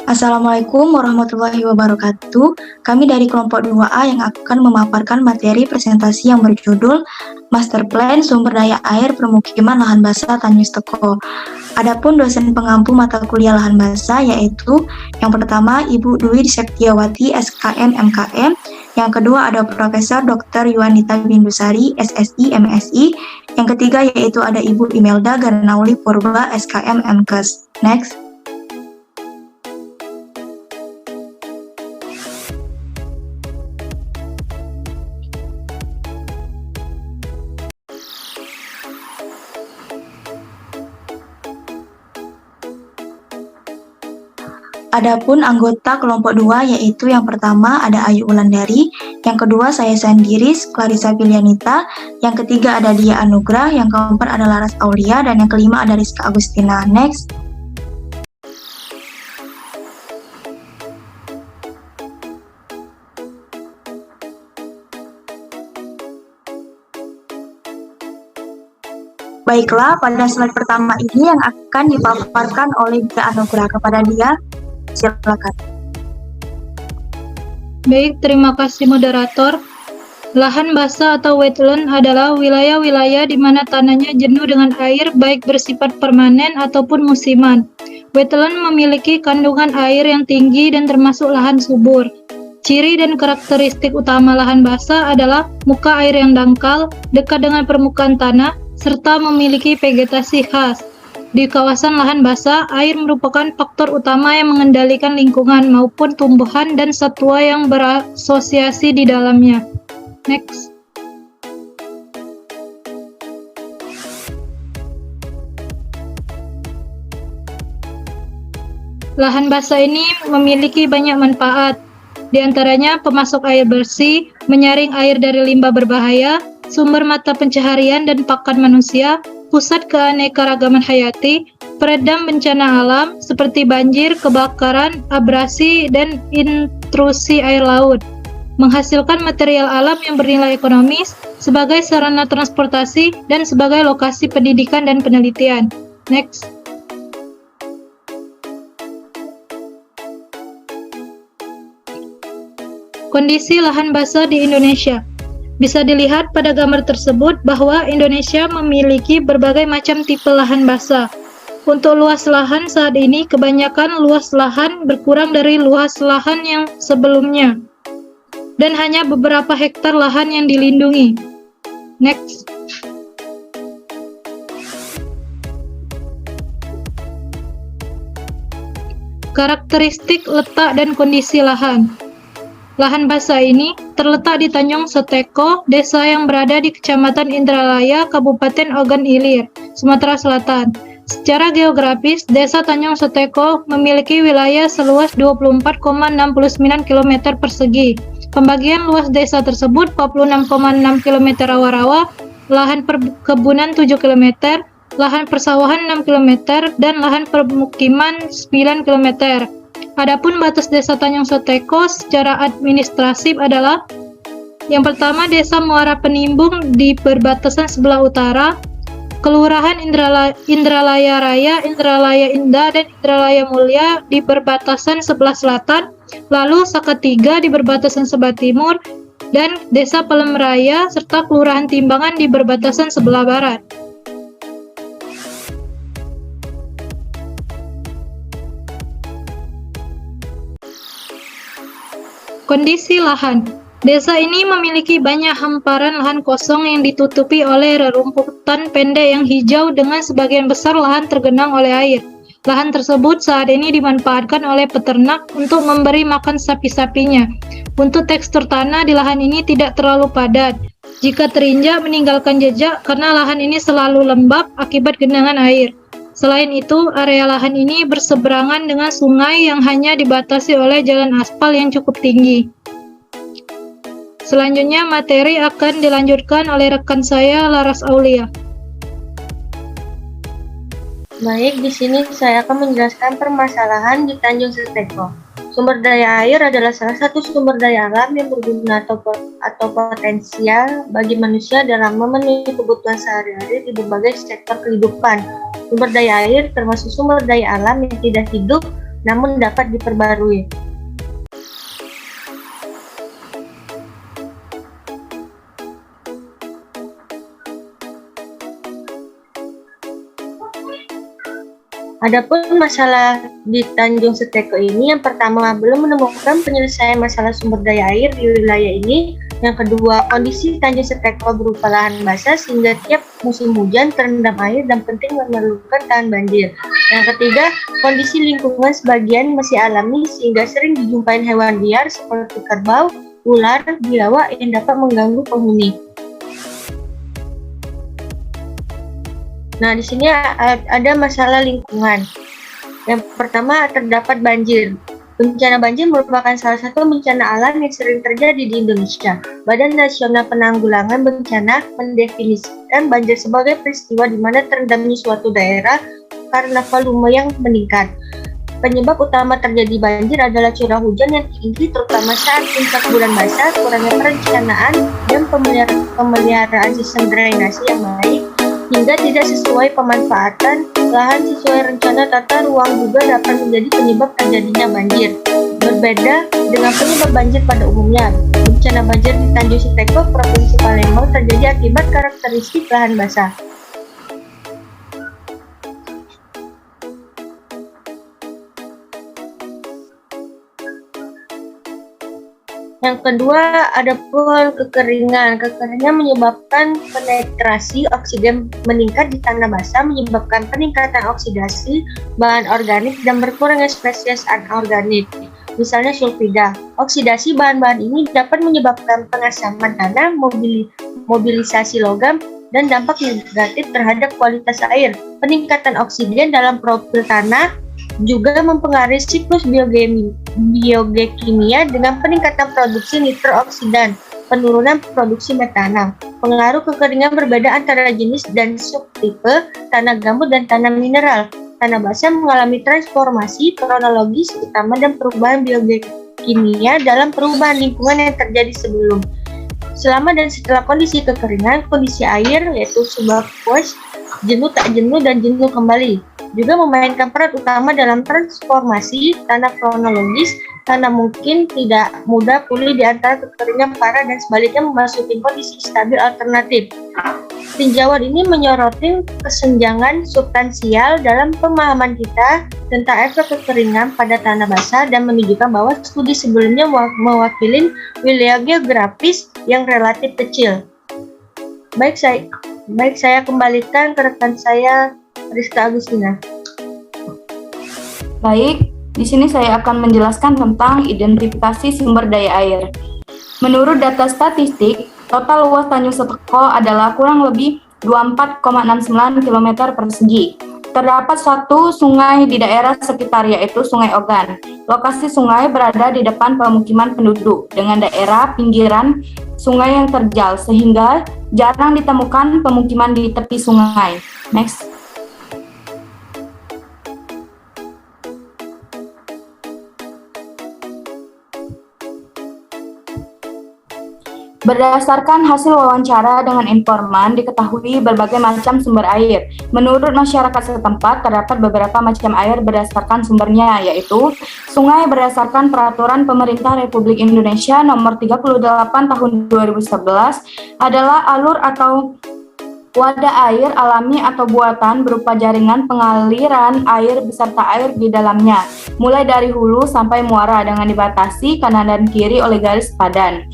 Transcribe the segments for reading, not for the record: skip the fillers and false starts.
Assalamualaikum warahmatullahi wabarakatuh. Kami dari kelompok 2A yang akan memaparkan materi presentasi yang berjudul Master Plan Sumber Daya Air Permukiman Lahan Basah Tanjung Steko. Adapun dosen pengampu mata kuliah lahan basah yaitu yang pertama Ibu Dwi Septiawati SKM MKM, yang kedua ada Profesor Dr. Yuanita Bindusari SSI MSI, yang ketiga yaitu ada Ibu Imelda Garnauli Purba SKM MKes. Next. Adapun anggota kelompok 2 yaitu yang pertama ada Ayu Wulandari, yang kedua saya sendiri Clarissa Pilianita, yang ketiga ada Dia Anugrah, yang keempat ada Laras Aulia, dan yang kelima ada Rizka Agustina. Next. Baiklah, pada slide pertama ini yang akan dipaparkan oleh Dia Anugrah. Kepada Dia, silakan. Baik, terima kasih moderator. Lahan basah atau wetland adalah wilayah-wilayah di mana tanahnya jenuh dengan air baik bersifat permanen ataupun musiman. Wetland memiliki kandungan air yang tinggi dan termasuk lahan subur. Ciri dan karakteristik utama lahan basah adalah muka air yang dangkal, dekat dengan permukaan tanah, serta memiliki vegetasi khas. Di kawasan lahan basah, air merupakan faktor utama yang mengendalikan lingkungan maupun tumbuhan dan satwa yang berasosiasi di dalamnya. Next. Lahan basah ini memiliki banyak manfaat. Di antaranya pemasok air bersih, menyaring air dari limbah berbahaya, sumber mata pencaharian dan pakan manusia, pusat keanekaragaman hayati, peredam bencana alam seperti banjir, kebakaran, abrasi, dan intrusi air laut, menghasilkan material alam yang bernilai ekonomis sebagai sarana transportasi dan sebagai lokasi pendidikan dan penelitian. Next. Kondisi lahan basah di Indonesia. Bisa dilihat pada gambar tersebut bahwa Indonesia memiliki berbagai macam tipe lahan basah. Untuk luas lahan saat ini, kebanyakan luas lahan berkurang dari luas lahan yang sebelumnya, dan hanya beberapa hektar lahan yang dilindungi. Next. Karakteristik letak dan kondisi lahan. Lahan basah ini terletak di Tanjung Steko, desa yang berada di Kecamatan Indralaya, Kabupaten Ogan Ilir, Sumatera Selatan. Secara geografis, desa Tanjung Steko memiliki wilayah seluas 24,69 km persegi. Pembagian luas desa tersebut 46,6 km rawa-rawa, lahan perkebunan 7 km, lahan persawahan 6 km, dan lahan permukiman 9 km. Adapun batas desa Tanjung Steko secara administratif adalah yang pertama desa Muara Penimbung di perbatasan sebelah utara, Kelurahan Indralaya Raya, Indralaya Indah, dan Indralaya Mulia di perbatasan sebelah selatan, lalu Sakatiga di perbatasan sebelah timur, dan desa Pelem Raya serta Kelurahan Timbangan di perbatasan sebelah barat. Kondisi lahan. Desa ini memiliki banyak hamparan lahan kosong yang ditutupi oleh rerumputan pendek yang hijau dengan sebagian besar lahan tergenang oleh air. Lahan tersebut saat ini dimanfaatkan oleh peternak untuk memberi makan sapi-sapinya. Untuk tekstur tanah di lahan ini tidak terlalu padat. Jika terinjak meninggalkan jejak karena lahan ini selalu lembab akibat genangan air. Selain itu, area lahan ini berseberangan dengan sungai yang hanya dibatasi oleh jalan aspal yang cukup tinggi. Selanjutnya, materi akan dilanjutkan oleh rekan saya, Laras Aulia. Baik, di sini saya akan menjelaskan permasalahan di Tanjung Steko. Sumber daya air adalah salah satu sumber daya alam yang berguna atau potensial bagi manusia dalam memenuhi kebutuhan sehari-hari di berbagai sektor kehidupan. Sumber daya air termasuk sumber daya alam yang tidak hidup namun dapat diperbarui. Adapun masalah di Tanjung Seteko ini, yang pertama belum menemukan penyelesaian masalah sumber daya air di wilayah ini. Yang kedua, kondisi Tanjung Seteko berupa lahan basah sehingga tiap musim hujan terendam air dan penting memerlukan tahan banjir. Yang ketiga, kondisi lingkungan sebagian masih alami sehingga sering dijumpai hewan liar seperti kerbau, ular, biawak yang dapat mengganggu penghuni. Nah, di sini ada masalah lingkungan. Yang pertama, terdapat banjir. Bencana banjir merupakan salah satu bencana alam yang sering terjadi di Indonesia. Badan Nasional Penanggulangan Bencana mendefinisikan banjir sebagai peristiwa di mana terendamnya suatu daerah karena volume yang meningkat. Penyebab utama terjadi banjir adalah curah hujan yang tinggi, terutama saat puncak bulan basah, kurangnya perencanaan dan pemeliharaan sistem drainase yang baik, hingga tidak sesuai pemanfaatan lahan sesuai rencana tata ruang juga dapat menjadi penyebab terjadinya banjir. Berbeda dengan penyebab banjir pada umumnya, bencana banjir di Tanjung Seteko, Provinsi Palembang terjadi akibat karakteristik lahan basah. Yang kedua, ada pun kekeringan. Kekeringan menyebabkan penetrasi oksigen meningkat di tanah basah, menyebabkan peningkatan oksidasi bahan organik dan berkurangnya spesies anorganik, misalnya sulfida. Oksidasi bahan-bahan ini dapat menyebabkan pengasaman tanah, mobilisasi logam, dan dampak negatif terhadap kualitas air. Peningkatan oksigen dalam profil tanah juga mempengaruhi siklus biogekimia dengan peningkatan produksi nitrooksidan, penurunan produksi metana. Pengaruh kekeringan berbeda antara jenis dan subtipe tanah gambut dan tanah mineral. Tanah basah mengalami transformasi kronologis utama dan perubahan biogekimia dalam perubahan lingkungan yang terjadi sebelum, selama dan setelah kondisi kekeringan. Kondisi air yaitu subaqueous, jenuh tak jenuh, dan jenuh kembali juga memainkan peran utama dalam transformasi tanah kronologis. Tanah mungkin tidak mudah pulih di antara kekeringan parah dan sebaliknya memasuki kondisi stabil alternatif. Tinjauan ini menyoroti kesenjangan substansial dalam pemahaman kita tentang efek kekeringan pada tanah basah dan menunjukkan bahwa studi sebelumnya mewakili wilayah geografis yang relatif kecil. Baik, saya kembalikan ke rekan saya, Rizka Agustina. Baik, di sini saya akan menjelaskan tentang identifikasi sumber daya air. Menurut data statistik, total luas Tanjung Seteko adalah kurang lebih 24,69 km persegi. Terdapat satu sungai di daerah sekitar, yaitu Sungai Ogan. Lokasi sungai berada di depan pemukiman penduduk dengan daerah pinggiran sungai yang terjal, sehingga jarang ditemukan pemukiman di tepi sungai. Next. Berdasarkan hasil wawancara dengan informan, diketahui berbagai macam sumber air. Menurut masyarakat setempat, terdapat beberapa macam air berdasarkan sumbernya, yaitu sungai berdasarkan Peraturan Pemerintah Republik Indonesia Nomor 38 Tahun 2011 adalah alur atau wadah air alami atau buatan berupa jaringan pengaliran air beserta air di dalamnya, mulai dari hulu sampai muara dengan dibatasi kanan dan kiri oleh garis padan.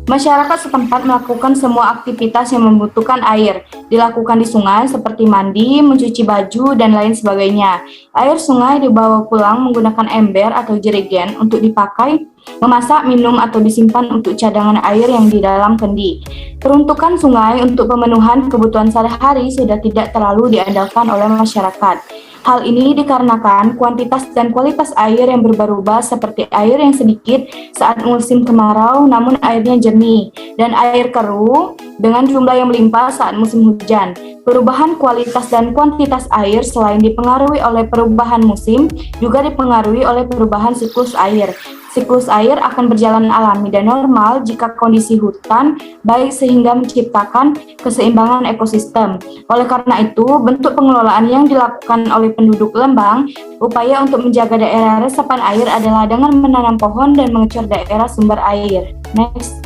Masyarakat setempat melakukan semua aktivitas yang membutuhkan air, dilakukan di sungai seperti mandi, mencuci baju, dan lain sebagainya. Air sungai dibawa pulang menggunakan ember atau jerigen untuk dipakai, memasak, minum, atau disimpan untuk cadangan air yang di dalam kendi. Peruntukan sungai untuk pemenuhan kebutuhan sehari-hari sudah tidak terlalu diandalkan oleh masyarakat. Hal ini dikarenakan kuantitas dan kualitas air yang berubah-ubah seperti air yang sedikit saat musim kemarau namun airnya jernih dan air keruh dengan jumlah yang melimpah saat musim hujan. Perubahan kualitas dan kuantitas air selain dipengaruhi oleh perubahan musim, juga dipengaruhi oleh perubahan siklus air. Siklus air akan berjalan alami dan normal jika kondisi hutan baik sehingga menciptakan keseimbangan ekosistem. Oleh karena itu, bentuk pengelolaan yang dilakukan oleh penduduk Lembang, upaya untuk menjaga daerah resapan air adalah dengan menanam pohon dan mengecor daerah sumber air. Next.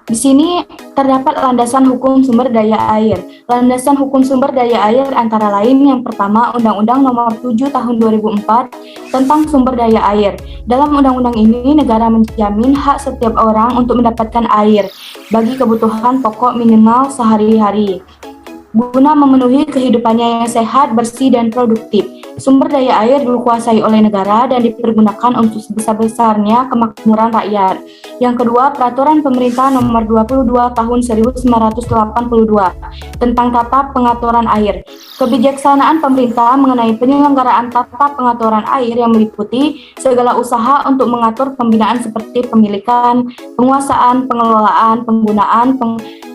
Di sini terdapat landasan hukum sumber daya air. Landasan hukum sumber daya air antara lain yang pertama Undang-Undang Nomor 7 Tahun 2004 tentang sumber daya air. Dalam undang-undang ini, negara menjamin hak setiap orang untuk mendapatkan air bagi kebutuhan pokok minimal sehari-hari, guna memenuhi kehidupannya yang sehat, bersih, dan produktif. Sumber daya air dikuasai oleh negara dan dipergunakan untuk sebesar-besarnya kemakmuran rakyat. Yang kedua, Peraturan Pemerintah Nomor 22 Tahun 1982 tentang tata pengaturan air. Kebijaksanaan pemerintah mengenai penyelenggaraan tata pengaturan air yang meliputi segala usaha untuk mengatur pembinaan seperti pemilikan, penguasaan, pengelolaan, penggunaan,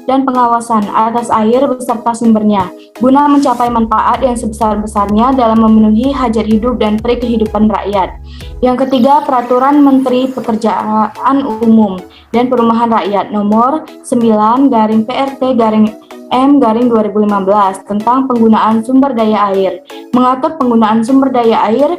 dan pengawasan atas air beserta sumbernya, guna mencapai manfaat yang sebesar-besarnya dalam memenuhi hajat hidup dan kehidupan rakyat. Yang ketiga, Peraturan Menteri Pekerjaan Umum dan Perumahan Rakyat Nomor 9/PRT/M/2015 tentang penggunaan sumber daya air, mengatur penggunaan sumber daya air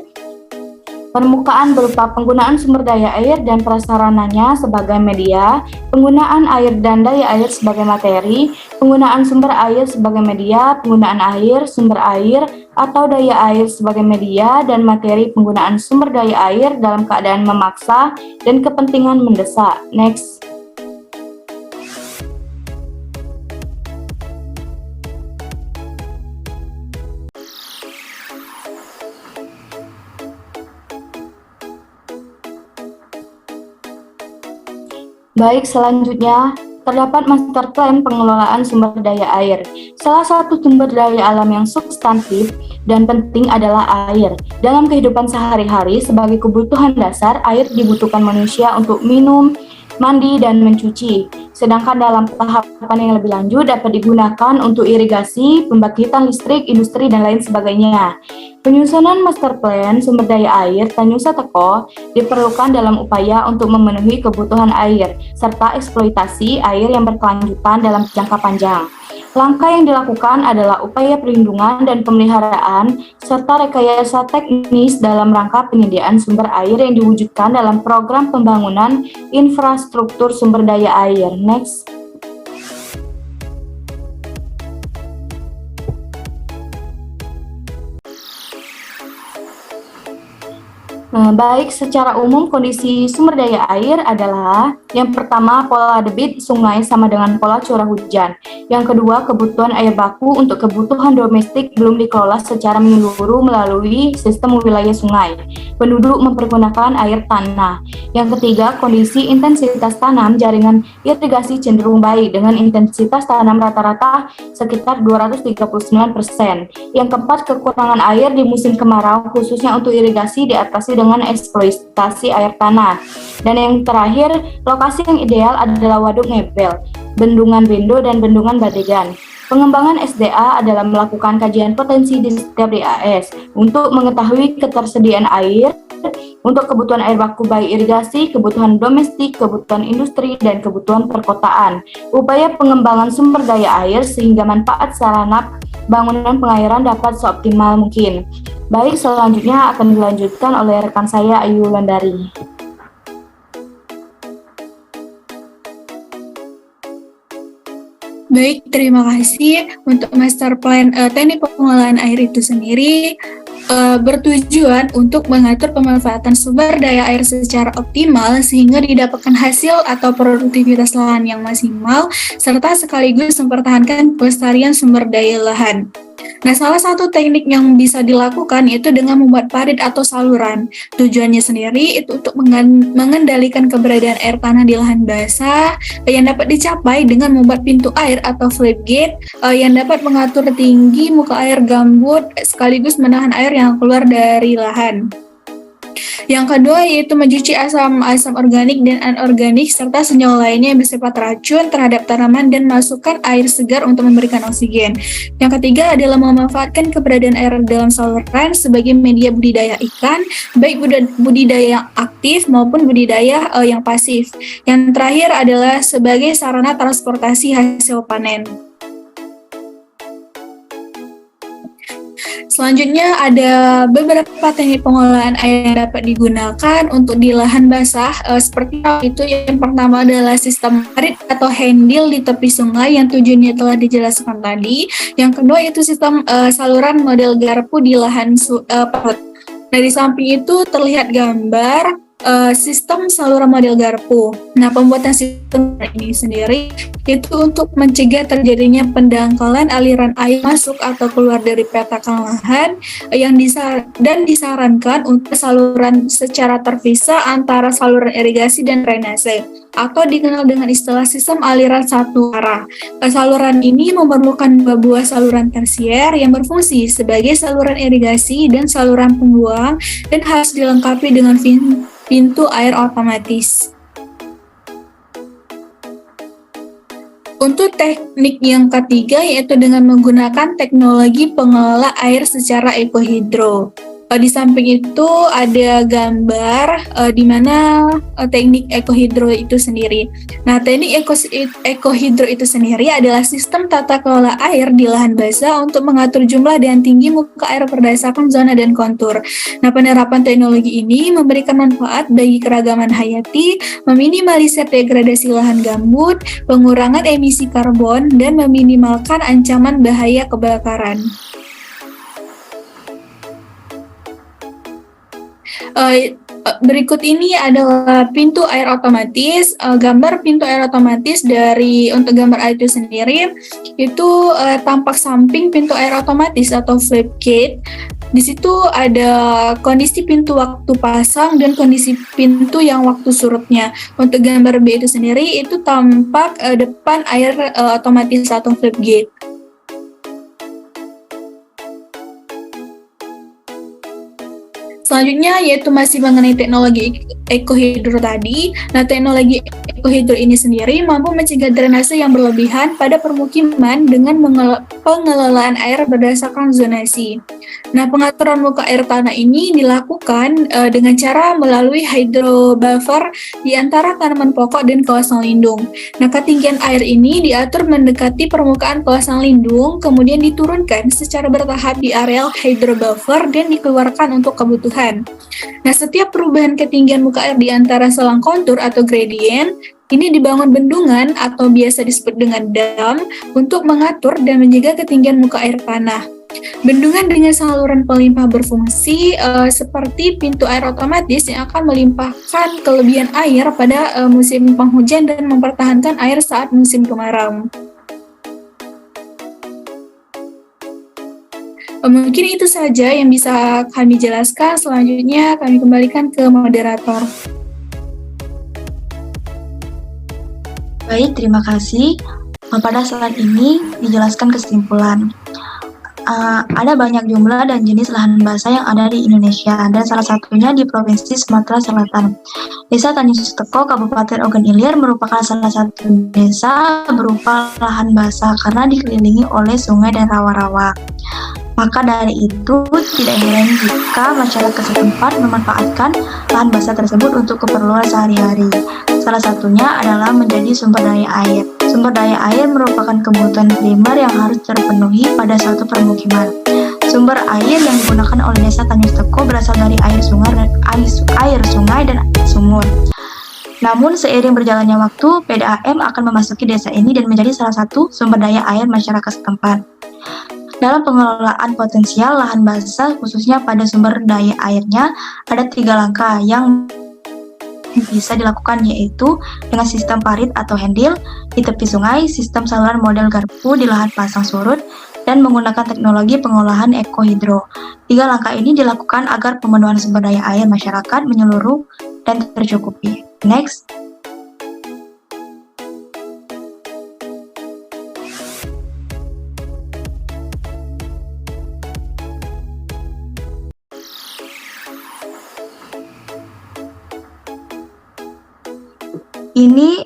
permukaan berupa penggunaan sumber daya air dan prasarananya sebagai media, penggunaan air dan daya air sebagai materi, penggunaan sumber air sebagai media, penggunaan air, sumber air, atau daya air sebagai media dan materi penggunaan sumber daya air dalam keadaan memaksa dan kepentingan mendesak. Next. Baik, selanjutnya terdapat master plan pengelolaan sumber daya air. Salah satu sumber daya alam yang substantif dan penting adalah air. Dalam kehidupan sehari-hari, sebagai kebutuhan dasar, air dibutuhkan manusia untuk minum, mandi, dan mencuci. Sedangkan dalam tahapan yang lebih lanjut dapat digunakan untuk irigasi, pembangkitan listrik, industri, dan lain sebagainya. Penyusunan master plan sumber daya air Tanyusa Teko diperlukan dalam upaya untuk memenuhi kebutuhan air, serta eksploitasi air yang berkelanjutan dalam jangka panjang. Langkah yang dilakukan adalah upaya perlindungan dan pemeliharaan, serta rekayasa teknis dalam rangka penyediaan sumber air yang diwujudkan dalam program pembangunan infrastruktur sumber daya air. Next. Baik, secara umum kondisi sumber daya air adalah yang pertama pola debit sungai sama dengan pola curah hujan. Yang kedua, kebutuhan air baku untuk kebutuhan domestik belum dikelola secara menyeluruh melalui sistem wilayah sungai. Penduduk mempergunakan air tanah. Yang ketiga, kondisi intensitas tanam jaringan irigasi cenderung baik dengan intensitas tanam rata-rata sekitar 239%. Yang keempat, kekurangan air di musim kemarau khususnya untuk irigasi diatasi dengan eksploitasi air tanah. Dan yang terakhir, lokasi yang ideal adalah Waduk Ngebel, Bendungan Bendo, dan Bendungan Badegan. Pengembangan SDA adalah melakukan kajian potensi di setiap DAS untuk mengetahui ketersediaan air untuk kebutuhan air baku baik irigasi, kebutuhan domestik, kebutuhan industri, dan kebutuhan perkotaan. Upaya pengembangan sumber daya air sehingga manfaat sarana bangunan pengairan dapat seoptimal mungkin. Baik, selanjutnya akan dilanjutkan oleh rekan saya Ayu Landari. Baik, terima kasih untuk master plan teknik pengelolaan air itu sendiri bertujuan untuk mengatur pemanfaatan sumber daya air secara optimal sehingga didapatkan hasil atau produktivitas lahan yang maksimal serta sekaligus mempertahankan pelestarian sumber daya lahan. Nah, salah satu teknik yang bisa dilakukan yaitu dengan membuat parit atau saluran. Tujuannya sendiri itu untuk mengendalikan keberadaan air tanah di lahan basah yang dapat dicapai dengan membuat pintu air atau floodgate yang dapat mengatur tinggi muka air gambut sekaligus menahan air yang keluar dari lahan. Yang kedua yaitu mencuci asam organik dan anorganik serta senyawa lainnya yang bersifat racun terhadap tanaman dan masukkan air segar untuk memberikan oksigen. Yang ketiga adalah memanfaatkan keberadaan air dalam saluran sebagai media budidaya ikan, baik budidaya yang aktif maupun budidaya yang pasif. Yang terakhir adalah sebagai sarana transportasi hasil panen. Selanjutnya ada beberapa teknik pengolahan air yang dapat digunakan untuk di lahan basah seperti itu. Yang pertama adalah sistem parit atau handle di tepi sungai yang tujuannya telah dijelaskan tadi. Yang kedua itu sistem saluran model garpu di lahan parut. Dari samping itu terlihat gambar sistem saluran model garpu. Nah, pembuatan sistem ini sendiri itu untuk mencegah terjadinya pendangkalan aliran air masuk atau keluar dari petakan lahan dan disarankan untuk saluran secara terpisah antara saluran irigasi dan drainase atau dikenal dengan istilah sistem aliran satu arah. Saluran ini memerlukan dua buah saluran tersier yang berfungsi sebagai saluran irigasi dan saluran pembuang dan harus dilengkapi dengan pintu air otomatis. Untuk teknik yang ketiga yaitu dengan menggunakan teknologi pengelola air secara ekohidro. Di samping itu ada gambar di mana teknik ekohidro itu sendiri. Nah, teknik ekohidro itu sendiri adalah sistem tata kelola air di lahan basah untuk mengatur jumlah dan tinggi muka air berdasarkan zona dan kontur. Nah, penerapan teknologi ini memberikan manfaat bagi keragaman hayati, meminimalisir degradasi lahan gambut, pengurangan emisi karbon, dan meminimalkan ancaman bahaya kebakaran. Berikut ini adalah pintu air otomatis. Gambar pintu air otomatis untuk gambar air itu sendiri itu tampak samping pintu air otomatis atau floodgate. Di situ ada kondisi pintu waktu pasang dan kondisi pintu yang waktu surutnya. Untuk gambar B itu sendiri itu tampak depan air otomatis atau floodgate. Selanjutnya yaitu masih mengenai teknologi ekohidro tadi. Nah, teknologi ekohidro ini sendiri mampu mencegah drainase yang berlebihan pada permukiman dengan pengelolaan air berdasarkan zonasi. Nah, pengaturan muka air tanah ini dilakukan dengan cara melalui hydro buffer di antara tanaman pokok dan kawasan lindung. Nah, ketinggian air ini diatur mendekati permukaan kawasan lindung, kemudian diturunkan secara bertahap di areal hydro buffer dan dikeluarkan untuk kebutuhan. Nah, setiap perubahan ketinggian muka air di antara selang kontur atau gradient ini dibangun bendungan atau biasa disebut dengan dam untuk mengatur dan menjaga ketinggian muka air tanah. Bendungan dengan saluran pelimpah berfungsi seperti pintu air otomatis yang akan melimpahkan kelebihan air pada musim penghujan dan mempertahankan air saat musim kemarau. Mungkin itu saja yang bisa kami jelaskan. Selanjutnya kami kembalikan ke moderator. Baik, terima kasih. Pada slide ini dijelaskan kesimpulan. Ada banyak jumlah dan jenis lahan basah yang ada di Indonesia, dan salah satunya di Provinsi Sumatera Selatan. Desa Tanjung Suteko, Kabupaten Ogan Ilir merupakan salah satu desa berupa lahan basah karena dikelilingi oleh sungai dan rawa-rawa. Maka dari itu, tidak heran jika masyarakat setempat memanfaatkan lahan basah tersebut untuk keperluan sehari-hari. Salah satunya adalah menjadi sumber daya air. Sumber daya air merupakan kebutuhan primer yang harus terpenuhi pada suatu permukiman. Sumber air yang digunakan oleh Desa Tanjung Suteko berasal dari air sungai dan sumur. Namun, seiring berjalannya waktu, PDAM akan memasuki desa ini dan menjadi salah satu sumber daya air masyarakat setempat. Dalam pengelolaan potensial lahan basah, khususnya pada sumber daya airnya, ada 3 langkah yang bisa dilakukan, yaitu dengan sistem parit atau handle di tepi sungai, sistem saluran model garpu di lahan pasang surut, dan dan menggunakan teknologi pengolahan ekohidro. 3 langkah ini dilakukan agar pemenuhan sumber daya air masyarakat menyeluruh dan tercukupi. Next. Ini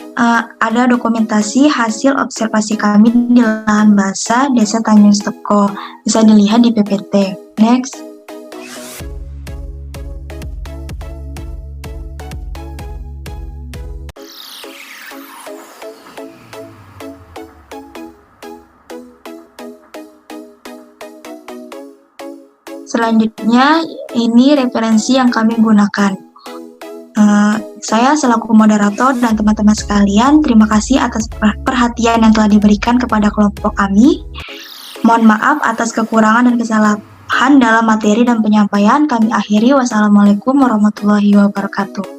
ada dokumentasi hasil observasi kami di lahan basah Desa Tanjung Teko. Bisa dilihat di PPT. Next. Selanjutnya, ini referensi yang kami gunakan. Saya selaku moderator dan teman-teman sekalian, terima kasih atas perhatian yang telah diberikan kepada kelompok kami. Mohon maaf atas kekurangan dan kesalahan dalam materi dan penyampaian. Kami akhiri. Wassalamualaikum warahmatullahi wabarakatuh.